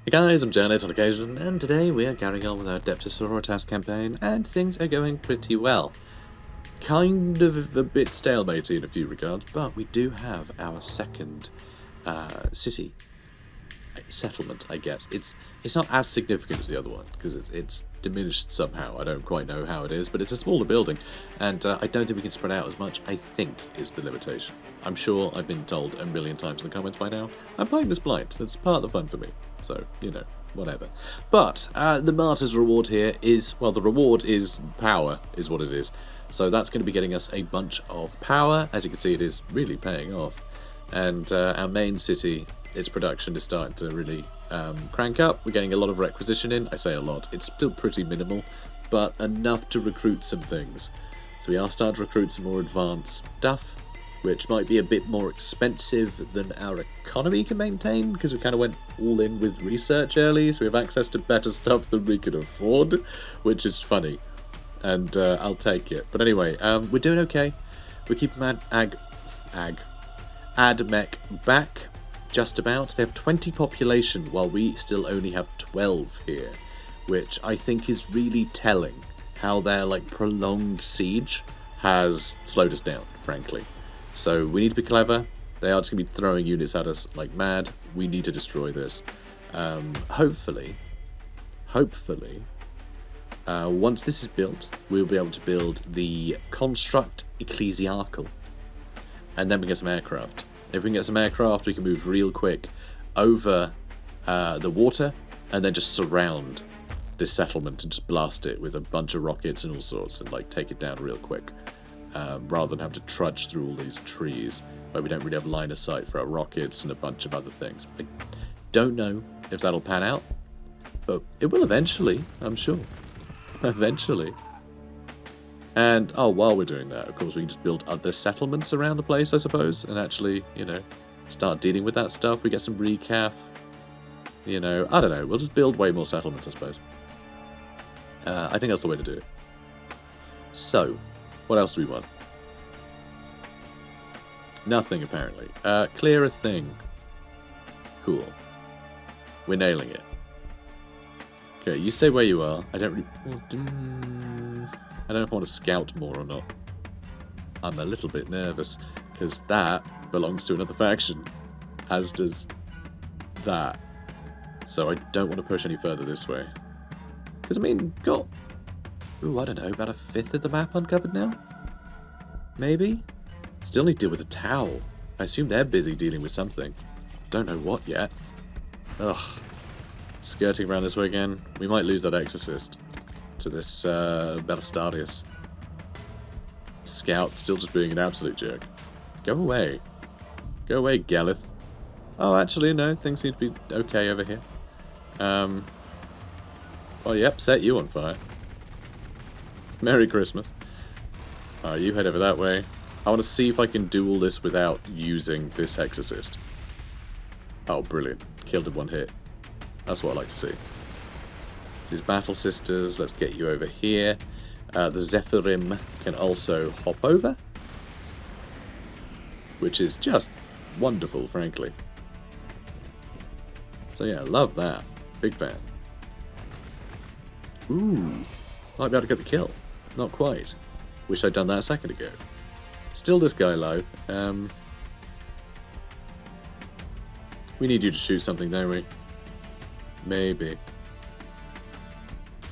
Hey guys, I'm JanetOnOccasion, and today we are carrying on with our Adepta Sororitas campaign, and things are going pretty well. Kind of a bit stalematy in a few regards, but we do have our second city settlement, I guess. It's not as significant as the other one, because it's diminished somehow. I don't quite know how it is, but it's a smaller building, and I don't think we can spread out as much, I think, is the limitation. I'm sure I've been told a million times in the comments by now. I'm playing this blind. That's part of the fun for me. So, you know, whatever. But the Martyr's reward here is, well, the reward is power, is what it is. So that's going to be getting us a bunch of power. As you can see, it is really paying off. And our main city, its production is starting to really crank up. We're getting a lot of requisition in. I say a lot. It's still pretty minimal, but enough to recruit some things. So we are starting to recruit some more advanced stuff, which might be a bit more expensive than our economy can maintain, because we kind of went all in with research early, so we have access to better stuff than we can afford, which is funny, and I'll take it. But anyway, we're doing okay. We're keeping AdMech back, just about. They have 20 population, while we still only have 12 here, which I think is really telling how their prolonged siege has slowed us down, frankly. So we need to be clever. They are just going to be throwing units at us like mad. We need to destroy this. Hopefully, once this is built, we'll be able to build the construct ecclesiarchal. And then we get some aircraft. If we can get some aircraft, we can move real quick over the water and then just surround this settlement and just blast it with a bunch of rockets and all sorts and take it down real quick. Rather than have to trudge through all these trees where we don't really have line of sight for our rockets and a bunch of other things. I don't know if that'll pan out, but it will eventually, I'm sure. Eventually. And, while we're doing that, of course, we can just build other settlements around the place, I suppose, and actually, start dealing with that stuff. We get some recaf, I don't know, we'll just build way more settlements, I suppose. I think that's the way to do it. So, what else do we want? Nothing, apparently. Clear a thing. Cool. We're nailing it. Okay, you stay where you are. I don't know if I want to scout more or not. I'm a little bit nervous, because that belongs to another faction, as does that. So I don't want to push any further this way. Because, got... Ooh, I don't know, about a fifth of the map uncovered now? Maybe? Still need to deal with a Tau. I assume they're busy dealing with something. Don't know what yet. Ugh. Skirting around this way again. We might lose that Exorcist to this Ballistarius. Scout still just being an absolute jerk. Go away. Go away, Galith. Oh, actually, no. Things seem to be okay over here. Well, yep, set you on fire. Merry Christmas. Alright, you head over that way. I want to see if I can do all this without using this Exorcist. Oh, brilliant. Killed in one hit. That's what I like to see. These Battle Sisters, let's get you over here. The Zephyrim can also hop over, which is just wonderful, frankly. So yeah, love that. Big fan. Ooh. Might be able to get the kill. Not quite. Wish I'd done that a second ago. Still this guy alive. We need you to shoot something, don't we? Maybe.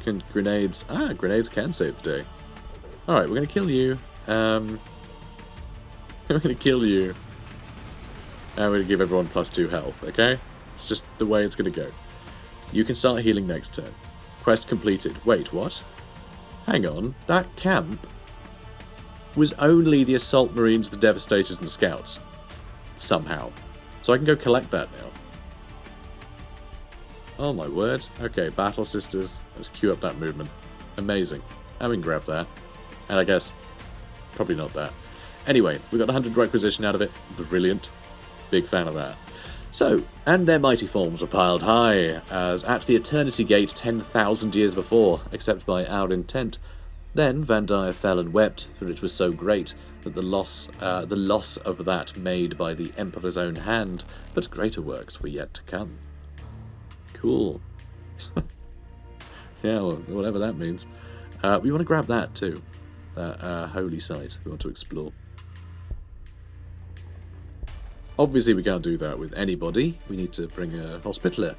Can grenades... grenades can save the day. Alright, we're going to kill you. We're going to kill you. And we're going to give everyone +2 health, okay? It's just the way it's going to go. You can start healing next turn. Quest completed. Wait, what? Hang on, that camp was only the Assault Marines, the Devastators, and the Scouts. Somehow. So I can go collect that now. Oh my word. Okay, Battle Sisters. Let's queue up that movement. Amazing. And we can grab that. And I guess, probably not that. Anyway, we got 100 requisition out of it. Brilliant. Big fan of that. So, and their mighty forms were piled high, as at the Eternity Gate 10,000 years before, except by our intent. Then Vandir fell and wept, for it was so great that the loss of that made by the Emperor's own hand, but greater works were yet to come. Cool. Yeah, well, whatever that means. We want to grab that too. That holy site we want to explore. Obviously, we can't do that with anybody. We need to bring a hospitaller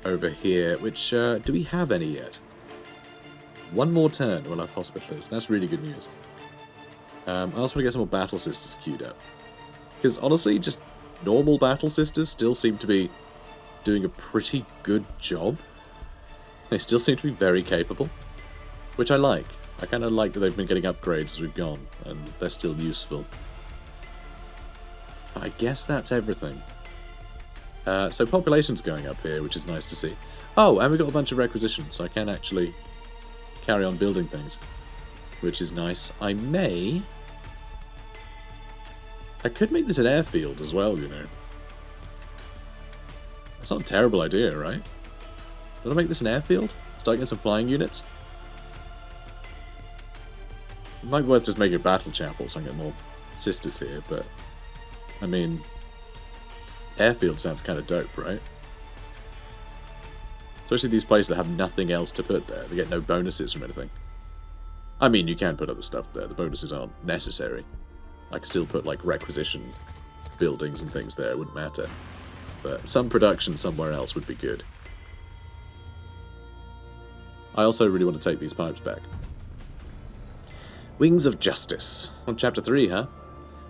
over here, which, do we have any yet? One more turn, we'll have hospitallers. That's really good news. I also want to get some more battle sisters queued up. Because, honestly, just normal battle sisters still seem to be doing a pretty good job. They still seem to be very capable, which I like. I kind of like that they've been getting upgrades as we've gone, and they're still useful. I guess that's everything. So population's going up here, which is nice to see. Oh, and we've got a bunch of requisitions, so I can actually carry on building things, which is nice. I could make this an airfield as well, you know. That's not a terrible idea, right? Want to make this an airfield? Start getting some flying units? It might be worth just making a battle chapel so I can get more sisters here, but I mean, airfield sounds kind of dope, right? Especially these places that have nothing else to put there. They get no bonuses from anything. I mean, you can put other stuff there. The bonuses aren't necessary. I could still put, like, requisition buildings and things there. It wouldn't matter. But some production somewhere else would be good. I also really want to take these pipes back. Wings of Justice. On Chapter 3, huh?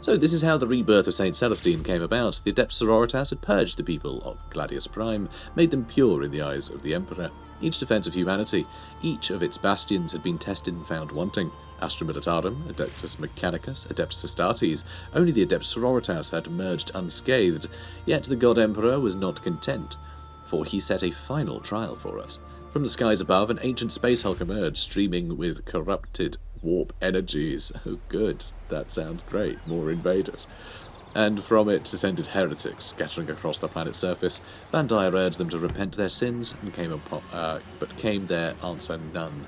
So this is how the rebirth of St. Celestine came about. The Adepta Sororitas had purged the people of Gladius Prime, made them pure in the eyes of the Emperor. Each defence of humanity, each of its bastions had been tested and found wanting. Astra Militarum, Adeptus Mechanicus, Adeptus Astartes, only the Adepta Sororitas had emerged unscathed, yet the God Emperor was not content, for he set a final trial for us. From the skies above, an ancient space hulk emerged, streaming with corrupted warp energies. Oh good, that sounds great, more invaders. And from it descended heretics, scattering across the planet's surface. Bandire urged them to repent their sins, and but came their answer none.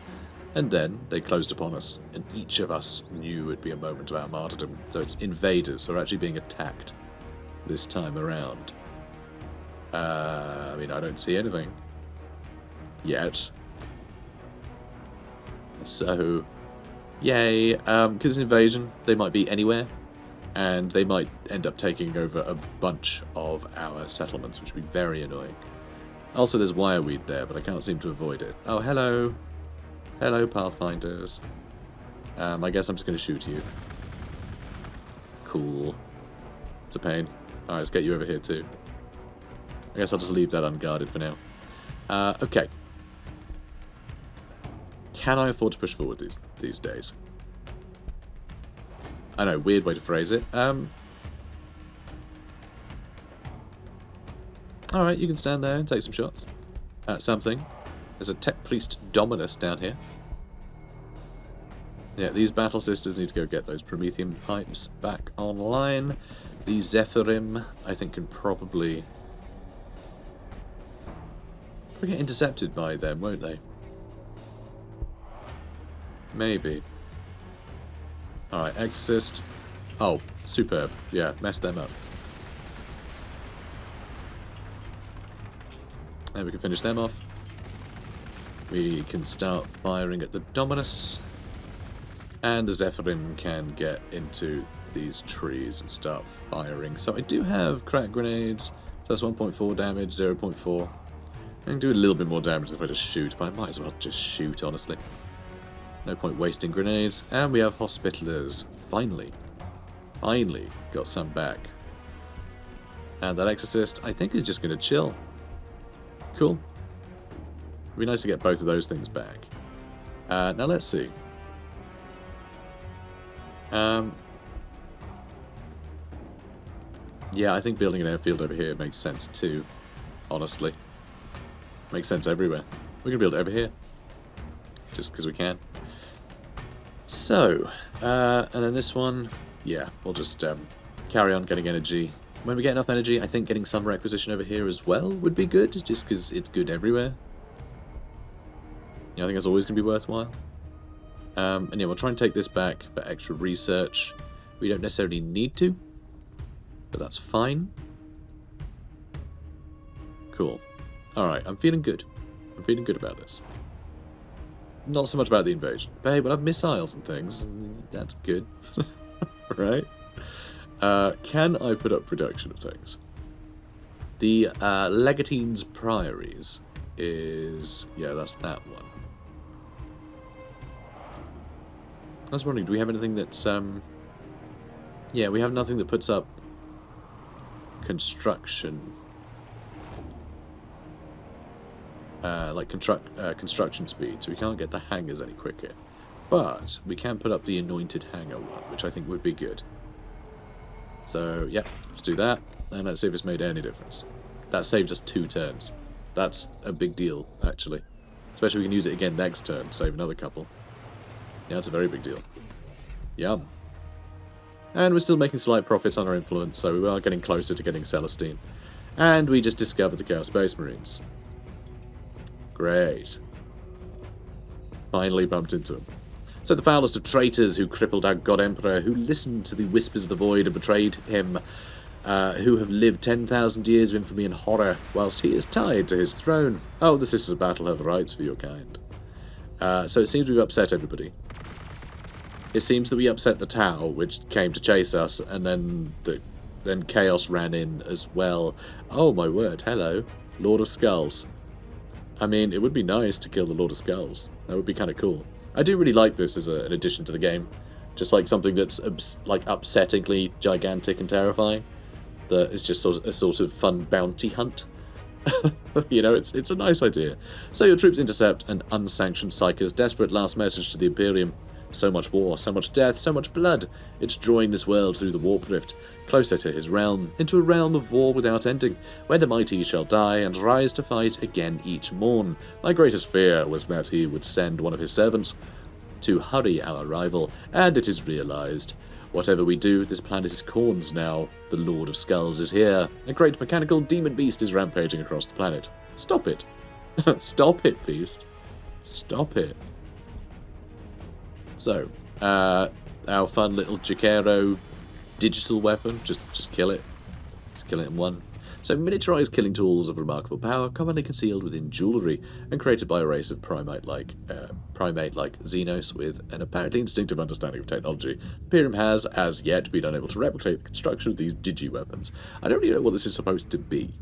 And then they closed upon us, and each of us knew it would be a moment of our martyrdom. So it's invaders are actually being attacked this time around. I mean, I don't see anything yet. So, yay. Because it's an invasion, they might be anywhere, and they might end up taking over a bunch of our settlements, which would be very annoying. Also, there's wireweed there, but I can't seem to avoid it. Oh, hello. Hello, Pathfinders. I guess I'm just going to shoot you. Cool. It's a pain. Alright, let's get you over here too. I guess I'll just leave that unguarded for now. Okay. Can I afford to push forward these days? I know, weird way to phrase it. Alright, you can stand there and take some shots at something. There's a Tech Priest Dominus down here. Yeah, these Battle Sisters need to go get those Promethean pipes back online. The Zephyrim, I think, can probably get intercepted by them, won't they? Maybe. Alright, Exorcist. Oh, superb. Yeah, mess them up. And we can finish them off. We can start firing at the Dominus. And the Zephyrim can get into these trees and start firing. So I do have crack grenades. So that's 1.4 damage, 0.4. I can do a little bit more damage if I just shoot, but I might as well just shoot, honestly. No point wasting grenades. And we have Hospitallers. Finally. Finally got some back. And that Exorcist, I think, is just going to chill. Cool. It'd be nice to get both of those things back. Now let's see. Yeah, I think building an airfield over here makes sense too, honestly. Makes sense everywhere. We can build it over here. Just because we can. So, and then this one, yeah, we'll just carry on getting energy. When we get enough energy, I think getting some requisition over here as well would be good, just because it's good everywhere. Yeah, I think that's always going to be worthwhile. And yeah, we'll try and take this back for extra research. We don't necessarily need to, but that's fine. Cool. Alright, I'm feeling good. I'm feeling good about this. Not so much about the invasion. But hey, we'll have missiles and things. And that's good. Right? Can I put up production of things? The Legatine's Priories is... yeah, that's that one. I was wondering, do we have anything that's... yeah, we have nothing that puts up construction... like construction speed, so we can't get the hangars any quicker. But we can put up the anointed hangar one, which I think would be good. So, yeah, let's do that, and let's see if it's made any difference. That saved us 2 turns. That's a big deal, actually. Especially if we can use it again next turn, save another couple. Yeah, that's a very big deal. Yum. And we're still making slight profits on our influence, so we are getting closer to getting Celestine. And we just discovered the Chaos Space Marines. Great. Finally bumped into him. So the foulest of traitors who crippled our God Emperor, who listened to the whispers of the void and betrayed him, who have lived 10,000 years of infamy and horror, whilst he is tied to his throne. Oh, this is a battle of rights for your kind. So it seems we've upset everybody. It seems that we upset the Tau, which came to chase us, and then Chaos ran in as well. Oh my word, hello. Lord of Skulls. I mean, it would be nice to kill the Lord of Skulls. That would be kind of cool. I do really like this as an addition to the game. Just like something that's like upsettingly gigantic and terrifying. That is just a sort of fun bounty hunt. You know, it's a nice idea. So your troops intercept an unsanctioned Psyker's desperate last message to the Imperium. So much war, so much death, so much blood. It's drawing this world through the warp drift, closer to his realm, into a realm of war without ending, where the mighty shall die and rise to fight again each morn. My greatest fear was that he would send one of his servants to hurry our arrival, and it is realized. Whatever we do, this planet is Khorne's now. The Lord of Skulls is here. A great mechanical demon beast is rampaging across the planet. Stop it. Stop it, beast. Stop it. So, our fun little Jacaro digital weapon, just kill it. Just kill it in one. So, miniaturized killing tools of remarkable power, commonly concealed within jewellery, and created by a race of primate-like Xenos with an apparently instinctive understanding of technology. Imperium has, as yet, been unable to replicate the construction of these digi-weapons. I don't really know what this is supposed to be.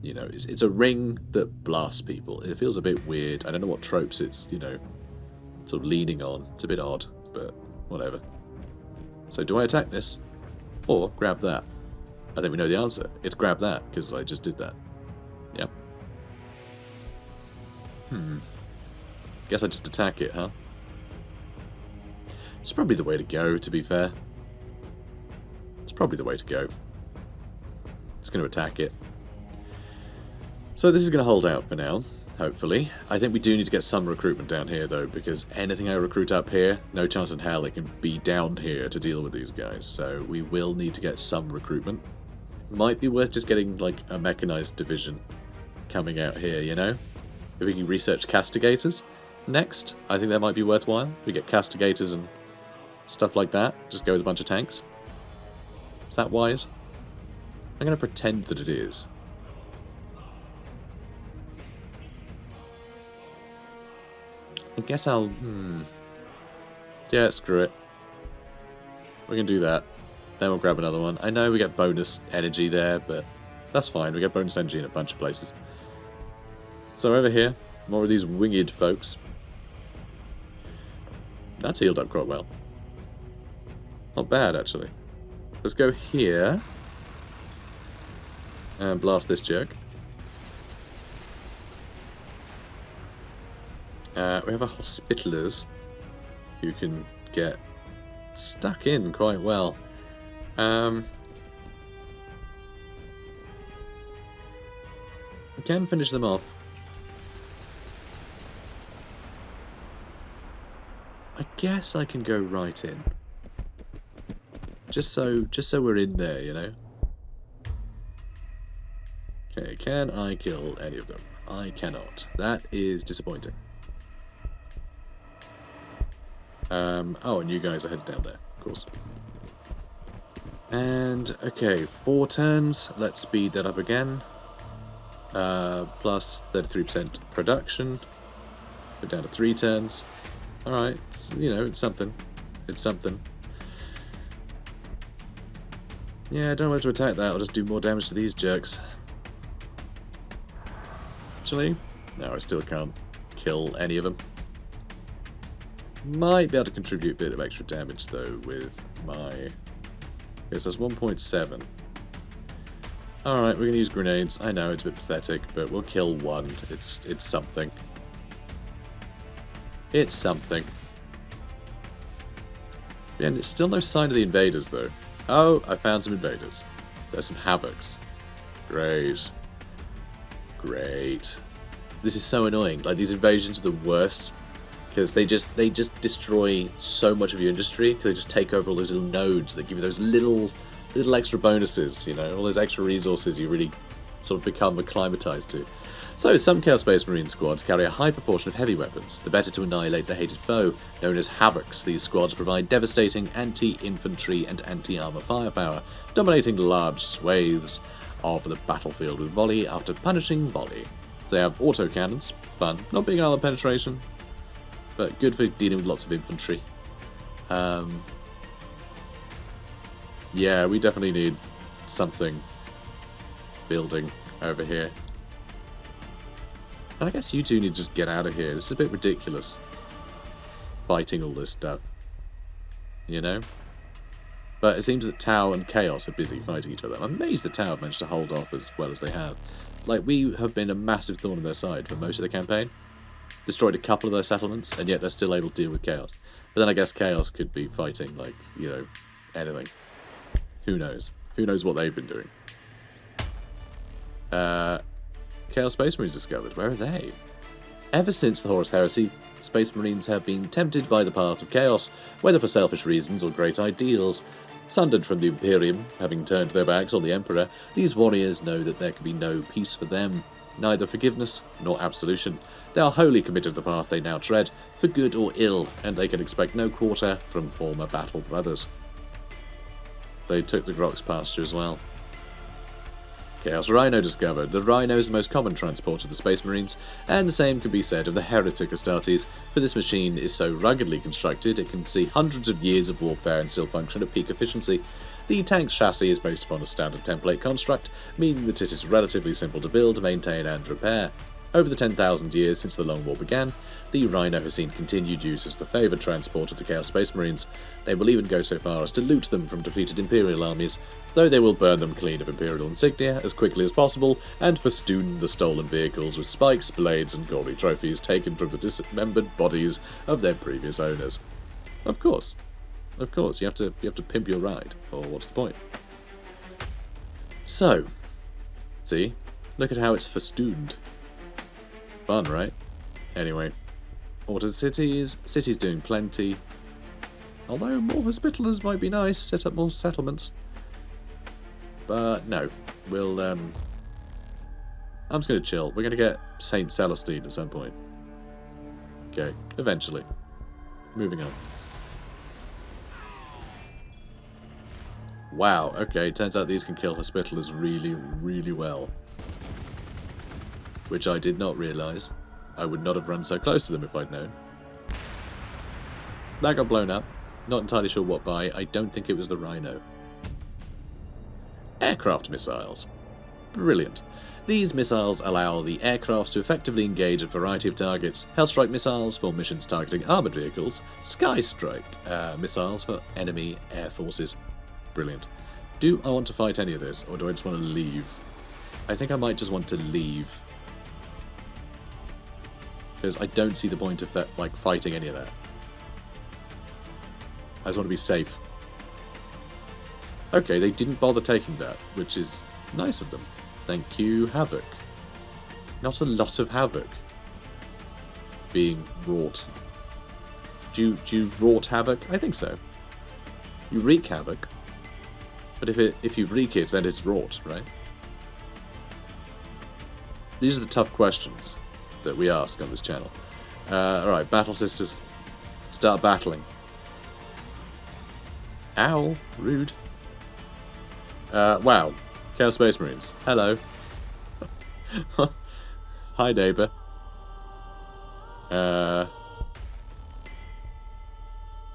You know, it's a ring that blasts people. It feels a bit weird. I don't know what tropes it's, you know, sort of leaning on. It's a bit odd, but whatever. So do I attack this? Or grab that? I think we know the answer. It's grab that, because I just did that. Yep. Guess I just attack it, huh? It's probably the way to go, to be fair. It's probably the way to go. It's going to attack it. So this is going to hold out for now. Hopefully. I think we do need to get some recruitment down here, though, because anything I recruit up here, no chance in hell it can be down here to deal with these guys. So we will need to get some recruitment. Might be worth just getting, like, a mechanized division coming out here, you know? If we can research castigators next, I think that might be worthwhile. We get castigators and stuff like that. Just go with a bunch of tanks. Is that wise? I'm going to pretend that it is. I guess I'll... Yeah, screw it. We can do that. Then we'll grab another one. I know we get bonus energy there, but that's fine. We get bonus energy in a bunch of places. So over here, more of these winged folks. That's healed up quite well. Not bad, actually. Let's go here. And blast this jerk. We have a Hospitalers who can get stuck in quite well. We can finish them off. I guess I can go right in. Just so we're in there, you know. Okay, can I kill any of them? I cannot. That is disappointing. Oh, and you guys are headed down there, of course. And, okay, 4 turns. Let's speed that up again. Plus 33% production. Put down to 3 turns. Alright, you know, it's something. It's something. Yeah, I don't know whether to attack that or just do more damage to these jerks. Actually, no, I still can't kill any of them. Might be able to contribute a bit of extra damage though with my... Yes, that's 1.7. Alright, we're going to use grenades. I know, it's a bit pathetic, but we'll kill one. It's something. It's something. And it's still no sign of the invaders though. Oh, I found some invaders. There's some havocs. Great. Great. This is so annoying. Like, these invasions are the worst. Because they just destroy so much of your industry. Because they just take over all those little nodes that give you those little extra bonuses. You know, all those extra resources you really sort of become acclimatized to. So, some Chaos Space Marine squads carry a high proportion of heavy weapons, the better to annihilate the hated foe. Known as Havocs, these squads provide devastating anti-infantry and anti-armor firepower, dominating large swathes of the battlefield with volley after punishing volley. So they have autocannons, fun, not big armor penetration, but good for dealing with lots of infantry. Yeah, we definitely need something building over here. And I guess you two need to just get out of here. This is a bit ridiculous. Fighting all this stuff. You know? But it seems that Tau and Chaos are busy fighting each other. I'm amazed that Tau have managed to hold off as well as they have. Like, we have been a massive thorn in their side for most of the campaign. Destroyed a couple of their settlements, and yet they're still able to deal with Chaos. But then I guess Chaos could be fighting, like, you know, anything. Who knows? Who knows what they've been doing? Chaos Space Marines discovered. Where are they? Ever since the Horus Heresy, Space Marines have been tempted by the path of Chaos, whether for selfish reasons or great ideals. Sundered from the Imperium, having turned their backs on the Emperor, these warriors know that there can be no peace for them, neither forgiveness nor absolution. They are wholly committed to the path they now tread, for good or ill, and they can expect no quarter from former battle brothers. They took the Grok's pasture as well. Chaos Rhino discovered. The Rhino is the most common transport of the Space Marines, and the same can be said of the Heretic Astartes, for this machine is so ruggedly constructed it can see hundreds of years of warfare and still function at peak efficiency. The tank's chassis is based upon a standard template construct, meaning that it is relatively simple to build, maintain and repair. Over the 10,000 years since the Long War began, the Rhino has seen continued use as the favoured transport of the Chaos Space Marines. They will even go so far as to loot them from defeated Imperial armies, though they will burn them clean of Imperial insignia as quickly as possible, and festoon the stolen vehicles with spikes, blades and gory trophies taken from the dismembered bodies of their previous owners. Of course, you have to pimp your ride, or what's the point? So, see, look at how it's festooned. Fun, right? Anyway, order cities. Cities doing plenty. Although more hospitallers might be nice, set up more settlements. But no, we'll I'm just gonna chill. We're gonna get Saint Celestine at some point. Okay, eventually. Moving on. Wow, okay, turns out these can kill hospitallers really, really well. Which I did not realise. I would not have run so close to them if I'd known. That got blown up. Not entirely sure what by. I don't think it was the Rhino. Aircraft missiles. Brilliant. These missiles allow the aircrafts to effectively engage a variety of targets. Hellstrike missiles for missions targeting armoured vehicles. Sky Strike missiles for enemy air forces. Brilliant. Do I want to fight any of this, or do I just want to leave? I think I might just want to leave. Because I don't see the point of like fighting any of that. I just want to be safe. Okay, they didn't bother taking that, which is nice of them. Thank you, Havoc. Not a lot of Havoc being wrought. Do you wrought Havoc? I think so. You wreak Havoc. But if you wreak it, then it's wrought, right? These are the tough questions that we ask on this channel. Alright, Battle Sisters. Start battling. Ow, rude. Wow. Chaos Space Marines. Hello. Hi, neighbour. Alright,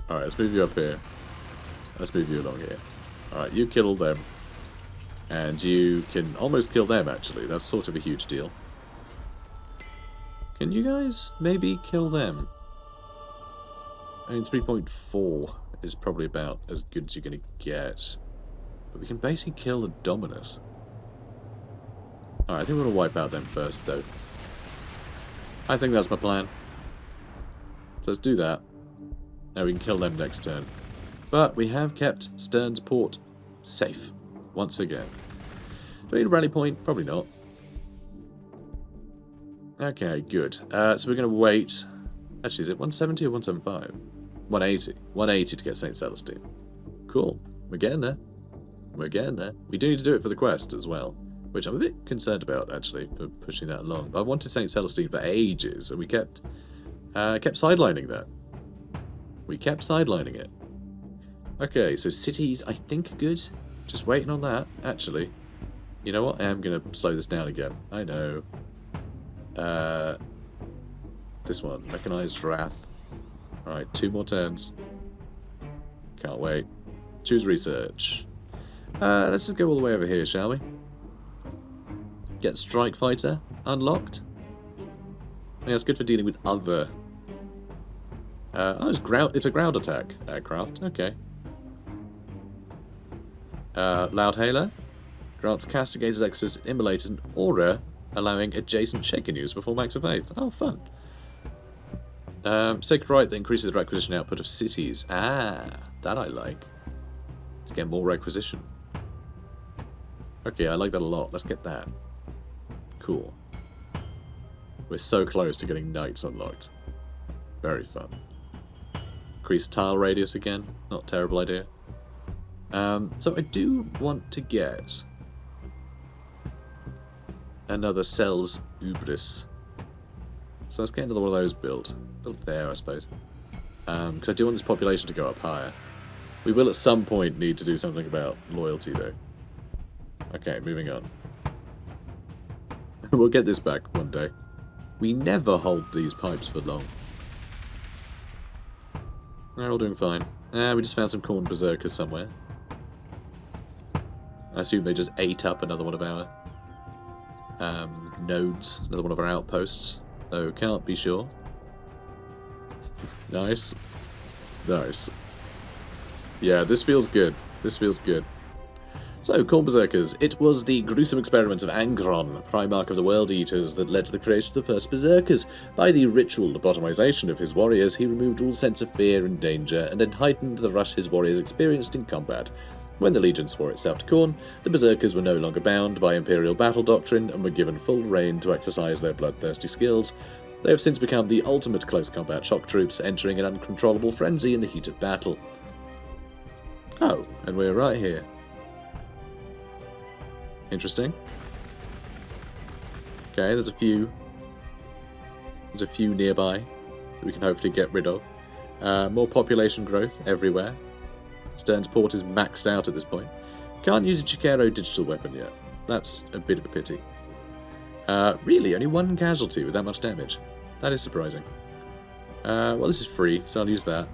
let's move you up here. Let's move you along here. Alright, you kill them. And you can almost kill them, actually. That's sort of a huge deal. Can you guys maybe kill them? I mean, 3.4 is probably about as good as you're going to get. But we can basically kill the Dominus. Alright, I think we're going to wipe out them first, though. I think that's my plan. So let's do that. Now we can kill them next turn. But we have kept Stern's Port safe. Once again. Do we need a rally point? Probably not. Okay, good. So we're going to wait. Actually, is it 170 or 175? 180. 180 to get St. Celestine. Cool. We're getting there. We're getting there. We do need to do it for the quest as well. Which I'm a bit concerned about, actually, for pushing that along. But I wanted St. Celestine for ages, and we kept sidelining that. We kept sidelining it. Okay, so cities, I think, are good. Just waiting on that, actually. You know what? I am going to slow this down again. I know. This one. Mechanized Wrath. Alright, 2 more turns. Can't wait. Choose Research. Let's just go all the way over here, shall we? Get Strike Fighter unlocked. I think that's good for dealing with other... oh, it's a ground attack aircraft. Okay. Loud Hailer. Grants Castigators, Exorcists, Immolators, and Aura, allowing adjacent shaken use before Max of Faith. Oh, fun. Sacred Right that increases the requisition output of cities. Ah, that I like. Let's get more requisition. Okay, I like that a lot. Let's get that. Cool. We're so close to getting Knights unlocked. Very fun. Increase tile radius again. Not a terrible idea. So I do want to get another Cells Ubris. So let's get another one of those built. Built there, I suppose. Because I do want this population to go up higher. We will at some point need to do something about loyalty, though. Okay, moving on. We'll get this back one day. We never hold these pipes for long. They're all doing fine. We just found some Corn Berserkers somewhere. I assume they just ate up another one of our nodes, another one of our outposts. Though can't be sure. Nice. Nice. Yeah, this feels good. This feels good. So, Corn Berserkers. It was the gruesome experiment of Angron, Primarch of the World Eaters, that led to the creation of the first Berserkers. By the ritual lobotomization of his warriors, he removed all sense of fear and danger, and then heightened the rush his warriors experienced in combat. When the Legion swore itself to Khorne, the Berserkers were no longer bound by Imperial battle doctrine and were given full rein to exercise their bloodthirsty skills. They have since become the ultimate close combat shock troops, entering an uncontrollable frenzy in the heat of battle. Oh, and we're right here. Interesting. Okay, there's a few nearby that we can hopefully get rid of. More population growth everywhere. Stern's Port is maxed out at this point. Can't use a Chikero digital weapon yet. That's a bit of a pity. Really, only 1 casualty with that much damage. That is surprising. Well, this is free, so I'll use that.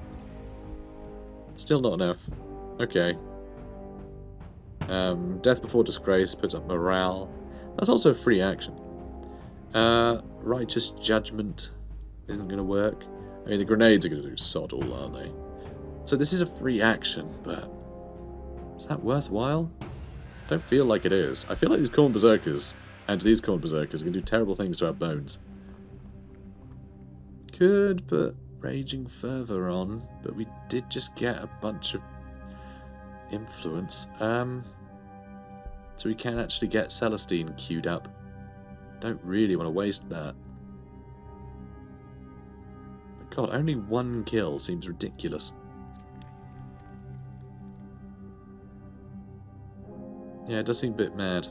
Still not enough. Okay. Death Before Disgrace puts up morale. That's also a free action. Righteous Judgment isn't going to work. I mean, the grenades are going to do sod all, aren't they? So this is a free action, but is that worthwhile? I don't feel like it is. I feel like these Corn Berserkers, and these Corn Berserkers, are going to do terrible things to our bones. Could put Raging Fervor on, but we did just get a bunch of influence. So we can actually get Celestine queued up. Don't really want to waste that. But God, only 1 kill seems ridiculous. Yeah, it does seem a bit mad.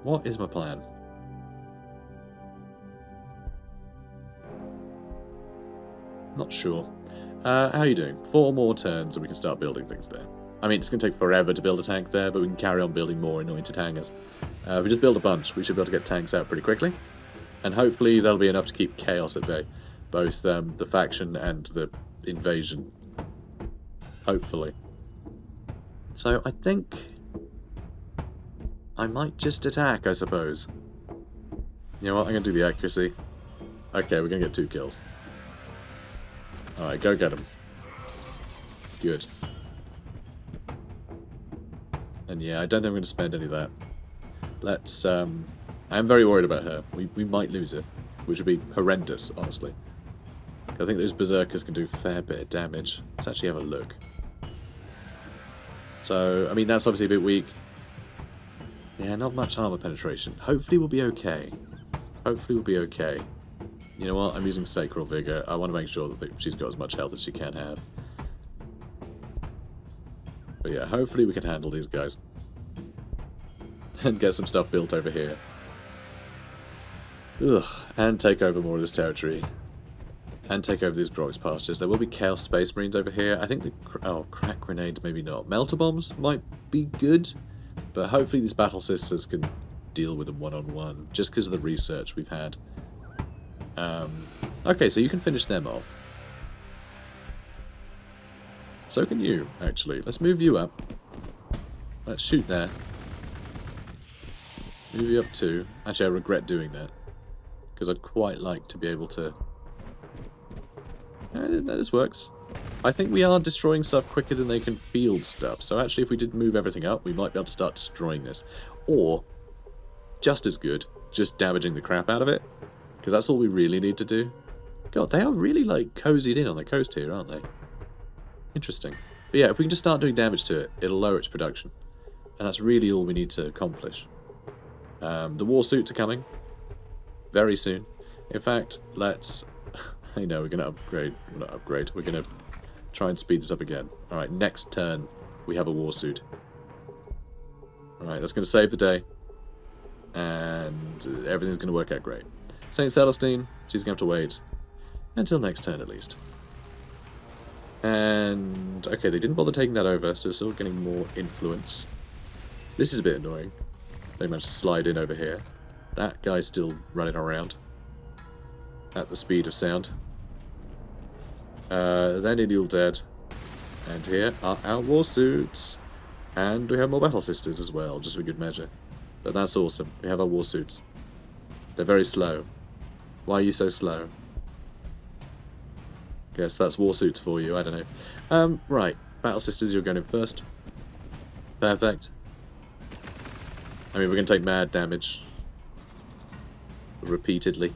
What is my plan? Not sure. How are you doing? 4 more turns and we can start building things there. I mean, it's going to take forever to build a tank there, but we can carry on building more anointed hangars. If we just build a bunch, we should be able to get tanks out pretty quickly. And hopefully that'll be enough to keep chaos at bay. Both the faction and the invasion. Hopefully. So I think I might just attack, I suppose. You know what, I'm going to do the accuracy. Okay, we're going to get 2 kills. Alright, go get him. Good. And yeah, I don't think I'm going to spend any of that. Let's, I'm very worried about her. We might lose her, which would be horrendous, honestly. I think those berserkers can do a fair bit of damage. Let's actually have a look. So, I mean, that's obviously a bit weak. Yeah, not much armor penetration. Hopefully we'll be okay. Hopefully we'll be okay. You know what? I'm using Sacral Vigor. I want to make sure that she's got as much health as she can have. But yeah, hopefully we can handle these guys. And get some stuff built over here. Ugh. And take over more of this territory. And take over these Grox pastures. There will be Chaos Space Marines over here. I think the... Oh, crack grenades, maybe not. Melter bombs might be good. But hopefully these Battle Sisters can deal with them one-on-one. Just because of the research we've had. Okay, so you can finish them off. So can you, actually. Let's move you up. Let's shoot there. Move you up too. Actually, I regret doing that. Because I'd quite like to be able to... No, this works. I think we are destroying stuff quicker than they can field stuff. So actually, if we did move everything up, we might be able to start destroying this. Or, just as good, just damaging the crap out of it. Because that's all we really need to do. God, they are really, like, cozied in on the coast here, aren't they? Interesting. But yeah, if we can just start doing damage to it, it'll lower its production. And that's really all we need to accomplish. The war suits are coming. Very soon. In fact, let's... I know, we're going to upgrade. Not upgrade. We're going to try and speed this up again. Alright, next turn, we have a war suit. Alright, that's going to save the day. And everything's going to work out great. St. Celestine, she's going to have to wait until next turn at least. And, okay, they didn't bother taking that over, so we're still getting more influence. This is a bit annoying. They managed to slide in over here. That guy's still running around at the speed of sound. They're nearly all dead. And here are our war suits. And we have more Battle Sisters as well, just for good measure. But that's awesome. We have our war suits. They're very slow. Why are you so slow? Guess that's war suits for you, I don't know. Right. Battle Sisters, you're going in first. Perfect. I mean, we're going to take mad damage. Repeatedly.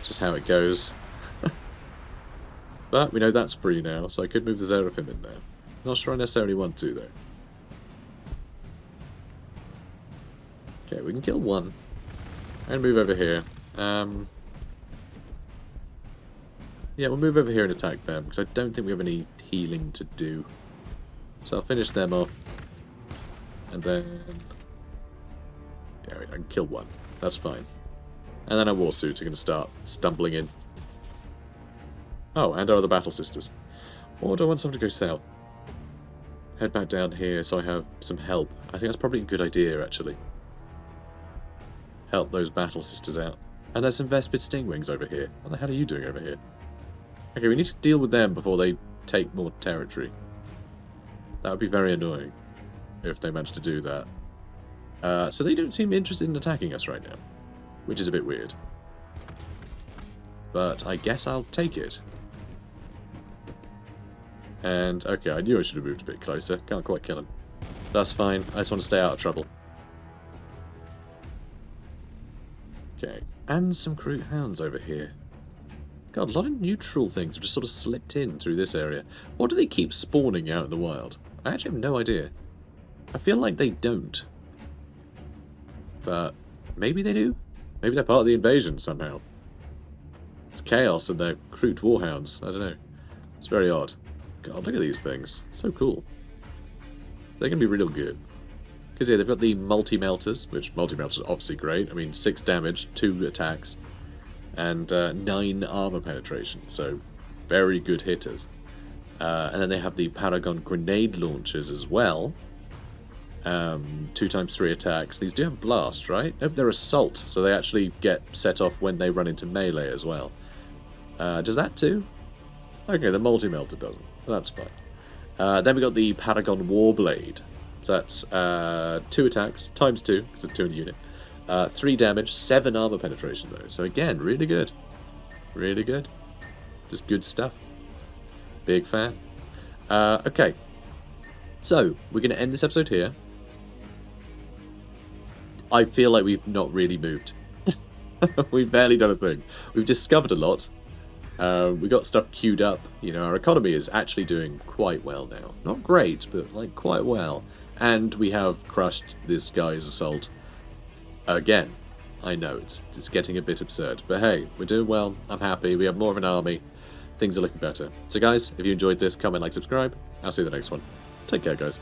Just how it goes. But we know that's free now, so I could move the Seraphim in there. Not sure I necessarily want to, though. Okay, we can kill one. And move over here. Yeah, we'll move over here and attack them, because I don't think we have any healing to do. So I'll finish them off. And then... yeah, I can kill one. That's fine. And then our war suits are going to start stumbling in. Oh, and our other Battle Sisters. Or do I want someone to go south? Head back down here so I have some help. I think that's probably a good idea, actually. Help those Battle Sisters out. And there's some Vespid Stingwings over here. What the hell are you doing over here? Okay, we need to deal with them before they take more territory. That would be very annoying if they managed to do that. So they don't seem interested in attacking us right now, which is a bit weird. But I guess I'll take it. And, okay, I knew I should have moved a bit closer. Can't quite kill him. That's fine. I just want to stay out of trouble. Okay. And some Kroot Hounds over here. God, a lot of neutral things have just sort of slipped in through this area. Or do they keep spawning out in the wild? I actually have no idea. I feel like they don't. But maybe they do? Maybe they're part of the invasion somehow. It's chaos and they're Kroot Warhounds. I don't know. It's very odd. God, look at these things. So cool. They're going to be real good. Because, yeah, they've got the multi-melters, which multi-melters are obviously great. I mean, 6 damage, 2 attacks, and 9 armor penetration. So, very good hitters. And then they have the Paragon grenade launchers as well. 2x3 attacks. These do have blast, right? Nope, they're assault, so they actually get set off when they run into melee as well. Does that too? Okay, the multi-melter doesn't. That's fine. Then we got the Paragon Warblade. So that's 2 attacks, times 2, because it's 2 in a unit. 3 damage, 7 armor penetration though. So again, really good. Really good. Just good stuff. Big fan. Okay. So, we're going to end this episode here. I feel like we've not really moved. We've barely done a thing. We've discovered a lot. We got stuff queued up. You know, our economy is actually doing quite well now. Not great, but like quite well. And we have crushed this guy's assault again. I know, it's getting a bit absurd. But hey, we're doing well. I'm happy. We have more of an army. Things are looking better. So guys, if you enjoyed this, comment, like, subscribe. I'll see you in the next one. Take care, guys.